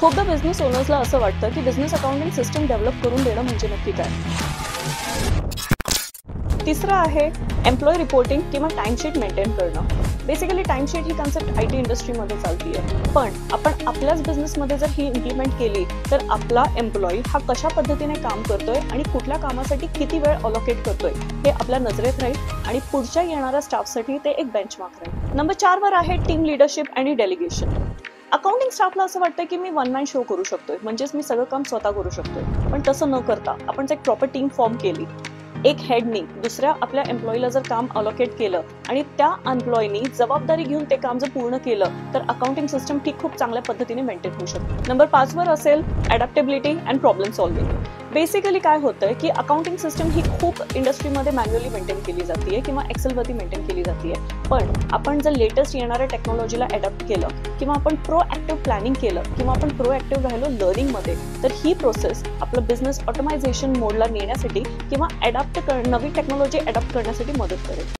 खूपदा बिझनेस ओनर्सला असं वाटतं की बिझनेस अकाउंटिंग सिस्टम डेव्हलप करून देणं म्हणजे नक्की काय. तिसरं आहे एम्प्लॉय रिपोर्टिंग किंवा टाइमशीट मेंटेन करणं. Basically timesheet he concept IT इंडस्ट्रीमध्ये चालतीये, पण आपण आपल्याच बिझनेसमध्ये जर ही इम्प्लिमेंट केली तर आपला एम्प्लॉई हा कशा पद्धतीने काम करतोय आणि कुठल्या कामासाठी किती वेळ अलोकेट करतोय हे आपल्या नजरेत राहील आणि पुढच्या येणाऱ्या स्टाफसाठी ते एक बेंचमार्क राहील. नंबर 4 वर आहे टीम लिडरशिप आणि डेलिगेशन. अकाउंटिंग स्टाफला असं वाटतं की मी वन मॅन शो करू शकतोय, म्हणजेच मी सगळं काम स्वतः करू शकतोय, पण तसं न करता आपण एक प्रॉपर टीम फॉर्म केली, एक हेडनी दुसऱ्या आपल्या एम्प्लॉईला जर काम अलोकेट केलं आणि त्या एम्प्लॉईनी जबाबदारी घेऊन ते काम जर पूर्ण केलं तर अकाउंटिंग सिस्टम ही खूप चांगल्या पद्धतीने मेंटेन होऊ शकते. नंबर 5 वर असेल adaptability and problem solving. Basically काय होतंय की अकाउंटिंग सिस्टम ही खूप इंडस्ट्रीमध्ये मॅन्युअली मेंटेन केली जाते किंवा एक्सेलवरती मेंटेन केली जाते, पण आपण जर लेटेस्ट येणाऱ्या टेक्नॉलॉजीला अडॅप्ट केलं किंवा आपण प्रोएक्टिव्ह प्लॅनिंग केलं किंवा आपण प्रोएक्टिव्ह राहिलो लर्निंगमध्ये, तर ही प्रोसेस आपलं बिझनेस ऑटोमायझेशन मोडला नेण्यासाठी किंवा नवी टेक्नॉलॉजी अडॉप्ट करण्यासाठी मदत करेल.